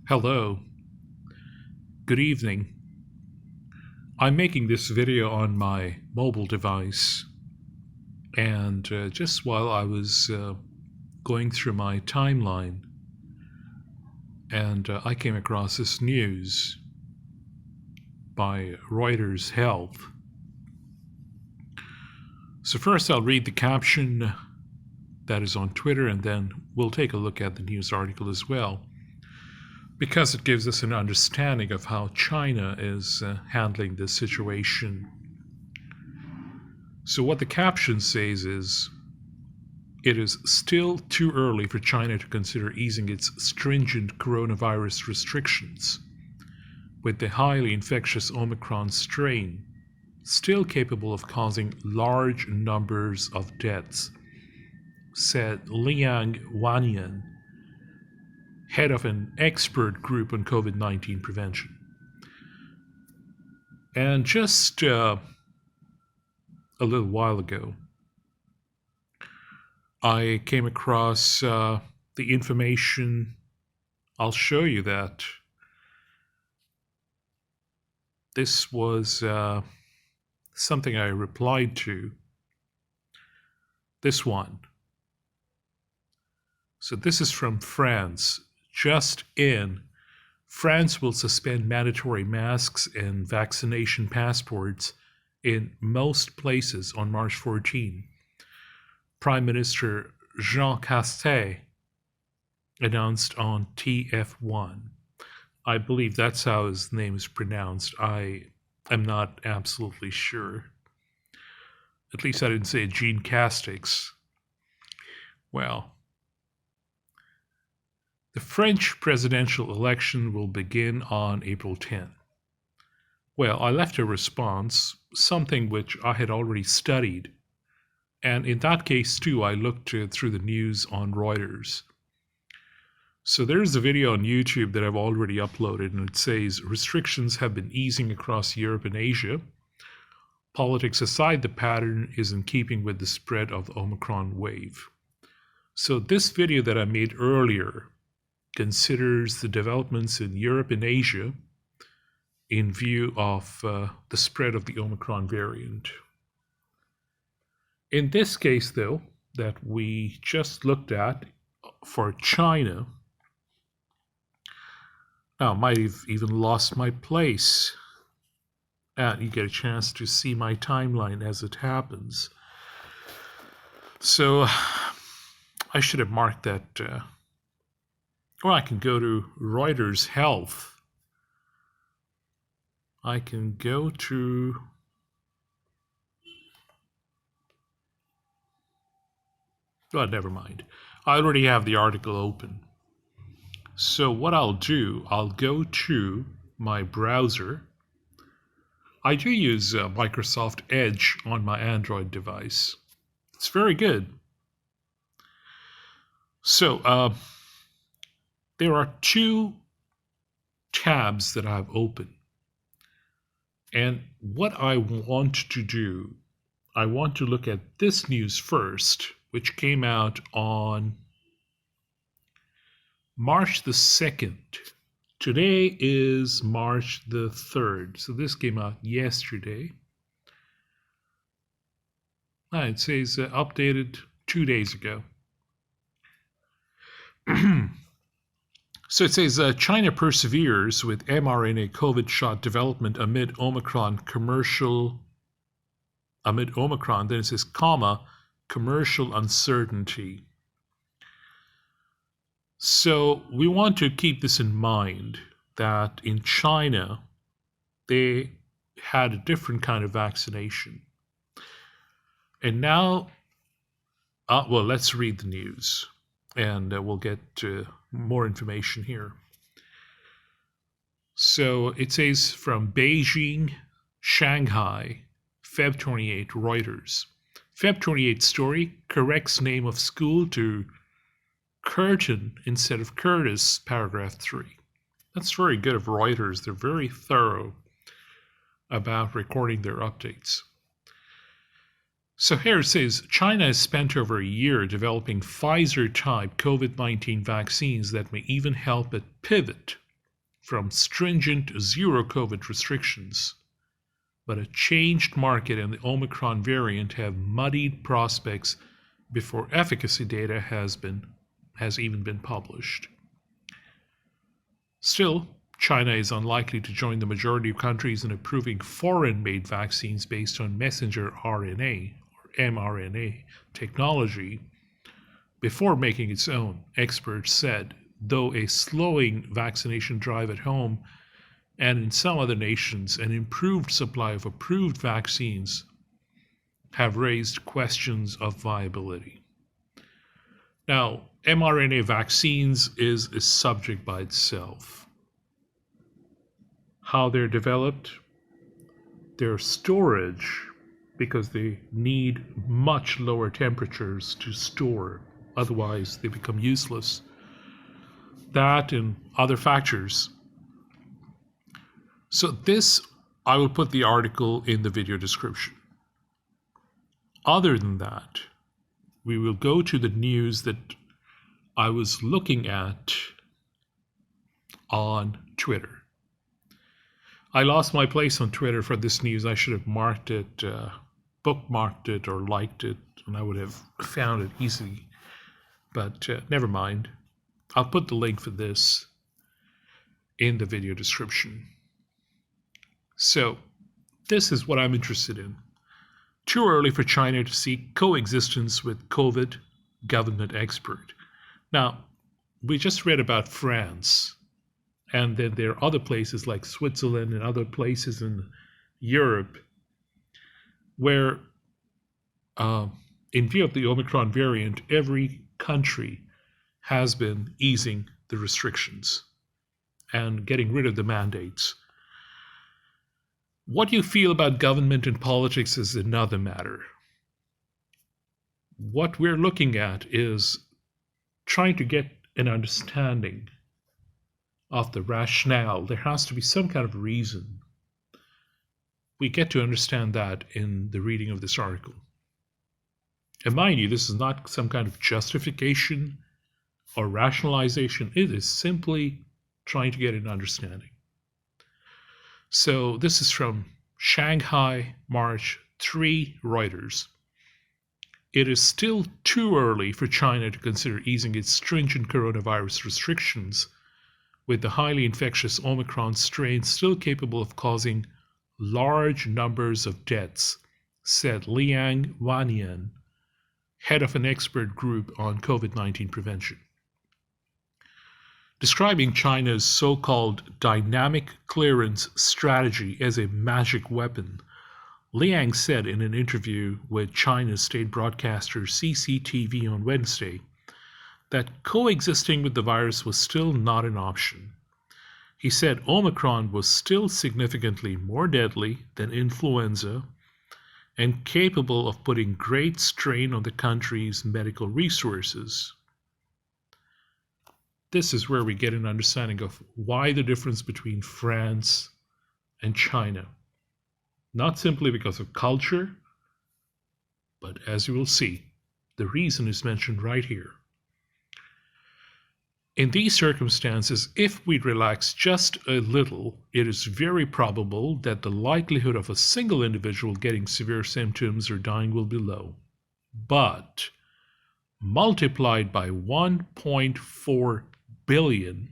Hello, good evening. I'm making this video on my mobile device, and just while I was going through my timeline, and I came across this news by Reuters Health. So first I'll read the caption that is on Twitter, and then we'll take a look at the news article as well, because it gives us an understanding of how China is handling this situation. So what the caption says is, it is still too early for China to consider easing its stringent coronavirus restrictions, with the highly infectious Omicron strain still capable of causing large numbers of deaths, said Liang Wanyan, head of an expert group on COVID-19 prevention. And just a little while ago, I came across the information. I'll show you that this was something I replied to. This one. So this is from France. Just in, France will suspend mandatory masks and vaccination passports in most places on March 14. Prime Minister Jean Castex announced on TF1. I believe that's how his name is pronounced. I am not absolutely sure. At least I didn't say Jean Castex. Well, the French presidential election will begin on April 10. Well, I left a response, something which I had already studied. And in that case, too, I looked through the news on Reuters. So there's a video on YouTube that I've already uploaded, and it says, restrictions have been easing across Europe and Asia. Politics aside, the pattern is in keeping with the spread of the Omicron wave. So this video that I made earlier considers the developments in Europe and Asia in view of the spread of the Omicron variant. In this case, though, that we just looked at for China, now I might have even lost my place. And you get a chance to see my timeline as it happens. So I should have marked that. Or I can go to Reuters Health. I can go to never mind. I already have the article open. So what I'll do, I'll go to my browser. I do use Microsoft Edge on my Android device. It's very good. So there are two tabs that I've opened. And what I want to do, I want to look at this news first, which came out on March the 2nd. Today is March the 3rd. So this came out yesterday. It says updated 2 days ago. So it says China perseveres with mRNA COVID shot development amid Omicron, then it says comma, commercial uncertainty. So we want to keep this in mind, that in China, they had a different kind of vaccination. And now, well, let's read the news, and we'll get more information here. So it says from Beijing, Shanghai, Feb 28, Reuters. Feb 28 story corrects name of school to Curtin instead of Curtis, paragraph 3. That's very good of Reuters. They're very thorough about recording their updates. So here it says, China has spent over a year developing Pfizer-type COVID-19 vaccines that may even help it pivot from stringent zero COVID restrictions, but a changed market and the Omicron variant have muddied prospects before efficacy data has even been published. Still, China is unlikely to join the majority of countries in approving foreign-made vaccines based on messenger RNA or mRNA technology before making its own, experts said, though a slowing vaccination drive at home and in some other nations an improved supply of approved vaccines have raised questions of viability. Now, mRNA vaccines is a subject by itself. How they're developed, their storage, because they need much lower temperatures to store, otherwise they become useless. That and other factors. So this, I will put the article in the video description. Other than that, we will go to the news that I was looking at on Twitter. I lost my place on Twitter for this news. I should have marked it, bookmarked it, or liked it, and I would have found it easily. But never mind. I'll put the link for this in the video description. So, this is what I'm interested in. Too early for China to seek coexistence with COVID, government expert. Now, we just read about France, and then there are other places like Switzerland and other places in Europe where, in view of the Omicron variant, every country has been easing the restrictions and getting rid of the mandates. What you feel about government and politics is another matter. What we're looking at is trying to get an understanding of the rationale. There has to be some kind of reason. We get to understand that in the reading of this article. And mind you, this is not some kind of justification or rationalization. It is simply trying to get an understanding. So this is from Shanghai, March 3, Reuters. It is still too early for China to consider easing its stringent coronavirus restrictions, with the highly infectious Omicron strain still capable of causing large numbers of deaths, said Liang Wanyan, head of an expert group on COVID-19 prevention. Describing China's so-called dynamic clearance strategy as a magic weapon, Liang said in an interview with China's state broadcaster CCTV on Wednesday that coexisting with the virus was still not an option. He said Omicron was still significantly more deadly than influenza and capable of putting great strain on the country's medical resources. This is where we get an understanding of why the difference between France and China. Not simply because of culture, but as you will see, the reason is mentioned right here. In these circumstances, if we relax just a little, it is very probable that the likelihood of a single individual getting severe symptoms or dying will be low. But multiplied by 1.4 billion,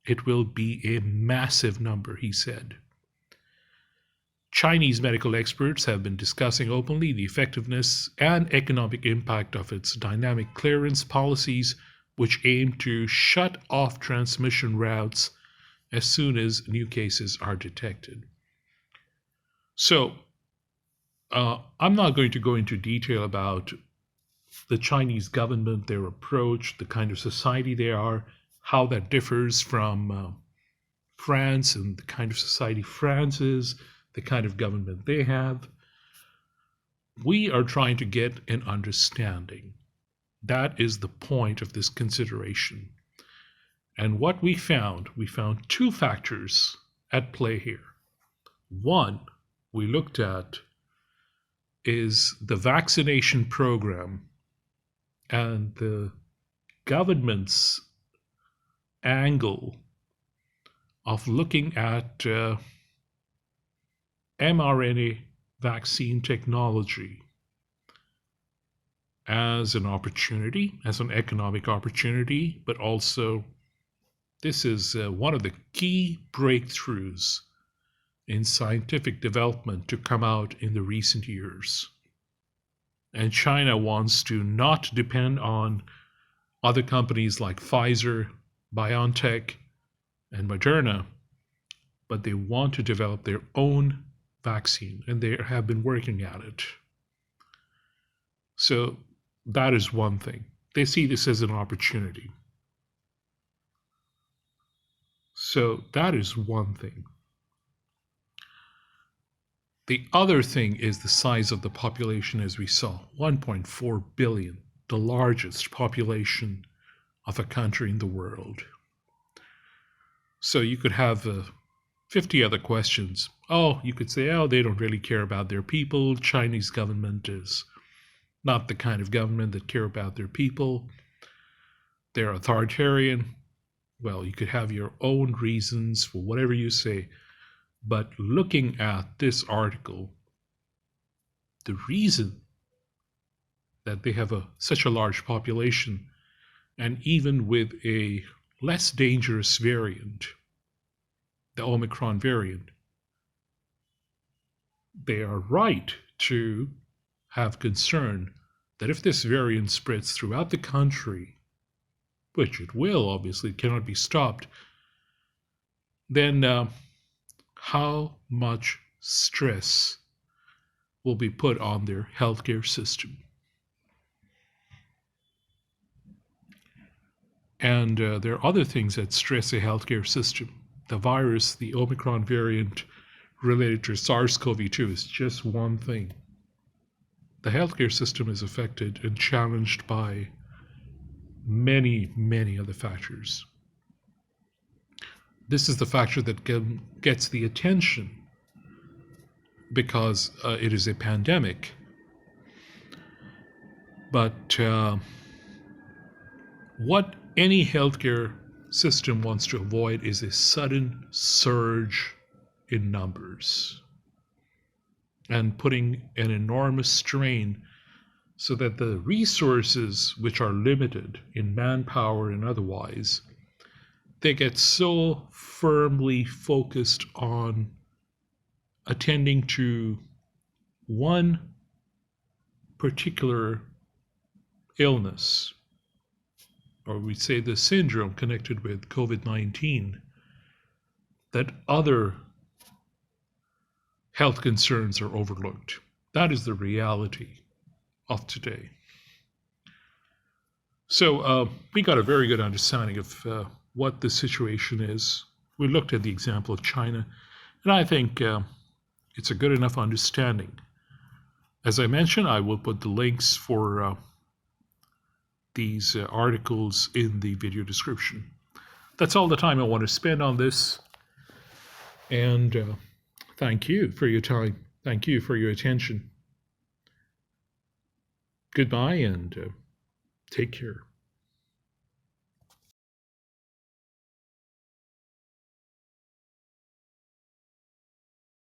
it will be a massive number, he said. Chinese medical experts have been discussing openly the effectiveness and economic impact of its dynamic clearance policies, which aim to shut off transmission routes as soon as new cases are detected. So, I'm not going to go into detail about the Chinese government, their approach, the kind of society they are, how that differs from France and the kind of society France is, the kind of government they have. We are trying to get an understanding. That is the point of this consideration. And what we found two factors at play here. One, we looked at is the vaccination program and the government's angle of looking at mRNA vaccine technology as an opportunity, as an economic opportunity, but also this is one of the key breakthroughs in scientific development to come out in the recent years. And China wants to not depend on other companies like Pfizer, BioNTech, and Moderna, but they want to develop their own vaccine, and they have been working at it. So that is one thing. They see this as an opportunity. So that is one thing. The other thing is the size of the population, as we saw, 1.4 billion, the largest population of a country in the world. So you could have 50 other questions. Oh, you could say, oh, they don't really care about their people. Chinese government is not the kind of government that care about their people. They're authoritarian. Well, you could have your own reasons for whatever you say. But looking at this article, the reason that they have such a large population, and even with a less dangerous variant, the Omicron variant, they are right to have concern that if this variant spreads throughout the country, which it will, obviously, it cannot be stopped, then how much stress will be put on their healthcare system. And there are other things that stress a healthcare system. The virus, the Omicron variant related to SARS-CoV-2 is just one thing. The healthcare system is affected and challenged by many, many other factors. This is the factor that gets the attention because it is a pandemic. But what any healthcare system wants to avoid is a sudden surge in numbers and putting an enormous strain so that the resources, which are limited in manpower and otherwise, they get so firmly focused on attending to one particular illness, or we say the syndrome connected with COVID-19, that other health concerns are overlooked. That is the reality of today. So we got a very good understanding of what the situation is. We looked at the example of China, and I think it's a good enough understanding. As I mentioned, I will put the links for these articles in the video description. That's all the time I want to spend on this. And thank you for your time. Thank you for your attention. Goodbye and take care.